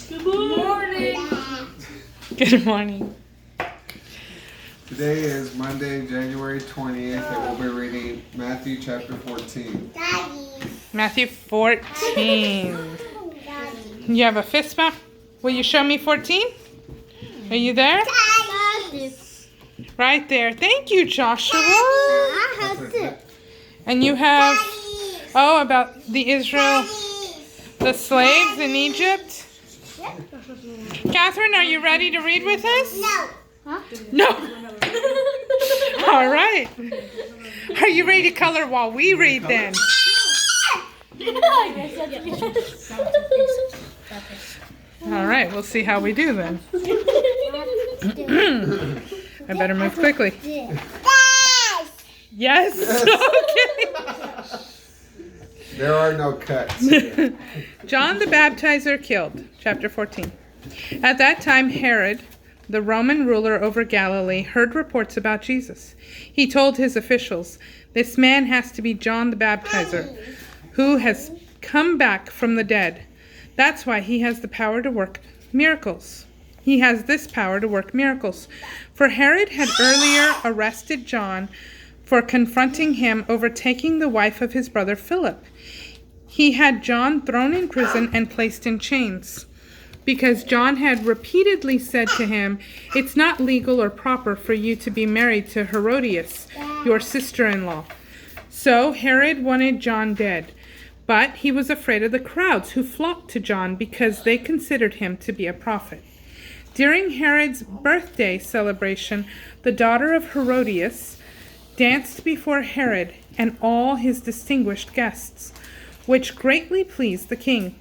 Good morning. Good morning. Today is Monday, January 20th, and we'll be reading Matthew chapter 14. Matthew 14. You have a fist bump? Will you show me 14? Are you there? Right there. Thank you, Joshua. And you have, about the the slaves in Egypt. Catherine, are you ready to read with us? No. Huh? No. All right. Are you ready to color while we read then? All right, we'll see how we do then. I better move quickly. Yes. Okay. There are no cuts. John the Baptizer killed. Chapter 14. At that time, Herod, the Roman ruler over Galilee, heard reports about Jesus. He told his officials, "This man has to be John the Baptizer, who has come back from the dead. That's why he has the power to work miracles. He has this power to work miracles." For Herod had earlier arrested John for confronting him over taking the wife of his brother Philip. He had John thrown in prison and placed in chains, because John had repeatedly said to him, "It's not legal or proper for you to be married to Herodias, your sister-in-law." So Herod wanted John dead, but he was afraid of the crowds who flocked to John because they considered him to be a prophet. During Herod's birthday celebration, the daughter of Herodias danced before Herod and all his distinguished guests, which greatly pleased the king.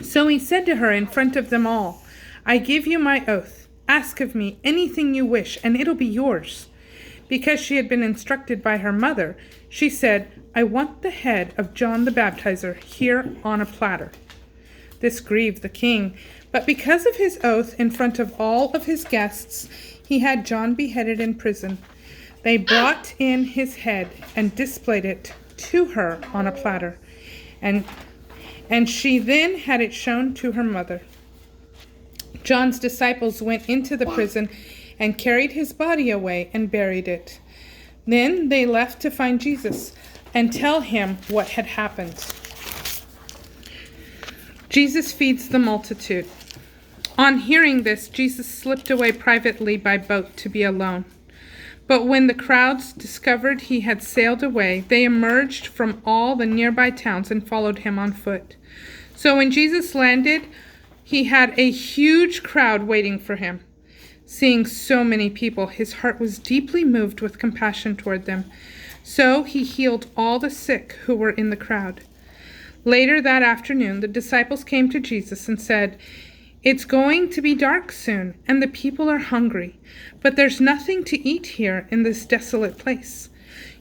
So he said to her in front of them all, "I give you my oath. Ask of me anything you wish, and it'll be yours." Because she had been instructed by her mother, she said, "I want the head of John the Baptizer here on a platter." This grieved the king, but because of his oath in front of all of his guests, he had John beheaded in prison. They brought in his head and displayed it to her on a platter, and she then had it shown to her mother. John's disciples went into the prison and carried his body away and buried it. Then they left to find Jesus and tell him what had happened. Jesus feeds the multitude. On hearing this, Jesus slipped away privately by boat to be alone. But when the crowds discovered he had sailed away, they emerged from all the nearby towns and followed him on foot. So when Jesus landed, he had a huge crowd waiting for him. Seeing so many people, his heart was deeply moved with compassion toward them. So he healed all the sick who were in the crowd. Later that afternoon, the disciples came to Jesus and said, "It's going to be dark soon, and the people are hungry, but there's nothing to eat here in this desolate place.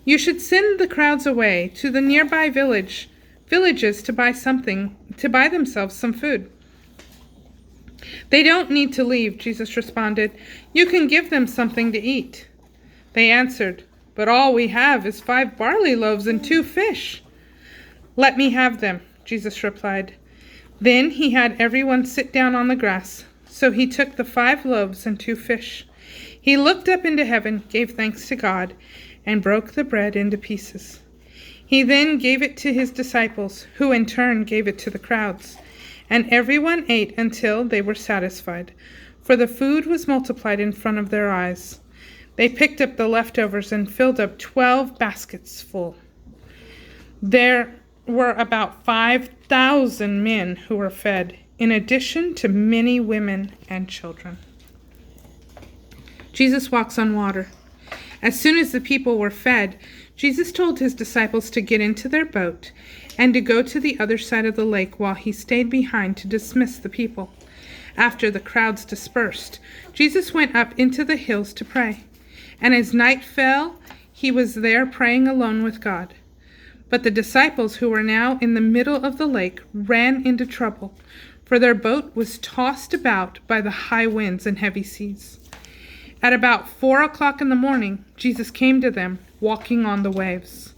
You should send the crowds away to the nearby villages to buy themselves some food." "They don't need to leave," Jesus responded. "You can give them something to eat." They answered, "But all we have is 5 barley loaves and 2 fish." "Let me have them," Jesus replied. Then he had everyone sit down on the grass. So he took the 5 loaves and 2 fish. He looked up into heaven, gave thanks to God, and broke the bread into pieces. He then gave it to his disciples, who in turn gave it to the crowds. And everyone ate until they were satisfied, for the food was multiplied in front of their eyes. They picked up the leftovers and filled up 12 baskets full. There were about 5,000 men who were fed, in addition to many women and children. Jesus walks on water. As soon as the people were fed, Jesus told his disciples to get into their boat and to go to the other side of the lake while he stayed behind to dismiss the people. After the crowds dispersed, Jesus went up into the hills to pray. And as night fell, he was there praying alone with God. But the disciples who were now in the middle of the lake ran into trouble, for their boat was tossed about by the high winds and heavy seas. At about 4:00 in the morning, Jesus came to them, walking on the waves.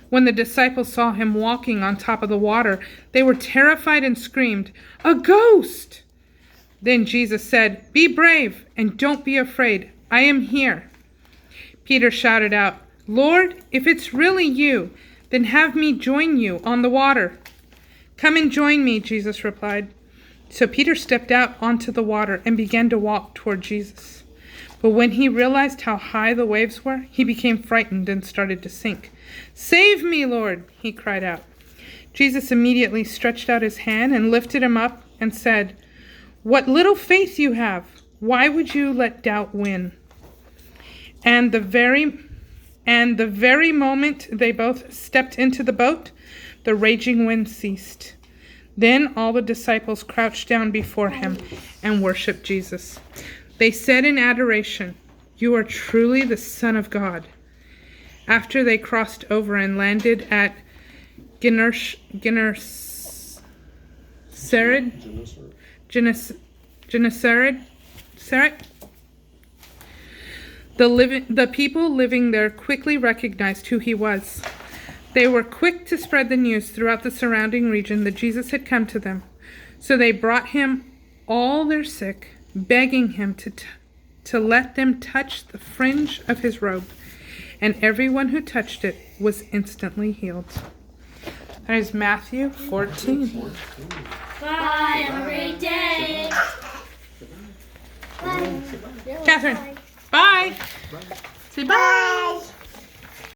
When the disciples saw him walking on top of the water, they were terrified and screamed, "A ghost!" Then Jesus said, "Be brave and don't be afraid. I am here." Peter shouted out, "Lord, if it's really you, then have me join you on the water." "Come and join me," Jesus replied. So Peter stepped out onto the water and began to walk toward Jesus. But when he realized how high the waves were, he became frightened and started to sink. "Save me, Lord," he cried out. Jesus immediately stretched out his hand and lifted him up and said, "What little faith you have! Why would you let doubt win?" And the very moment they both stepped into the boat, the raging wind ceased. Then all the disciples crouched down before him and worshiped Jesus. They said in adoration, "You are truly the Son of God." After they crossed over and landed at Gennesaret, the people living there quickly recognized who he was. They were quick to spread the news throughout the surrounding region that Jesus had come to them. So they brought him all their sick, begging him to let them touch the fringe of his robe. And everyone who touched it was instantly healed. That is Matthew 14. Bye, every day. Catherine, bye. Say bye.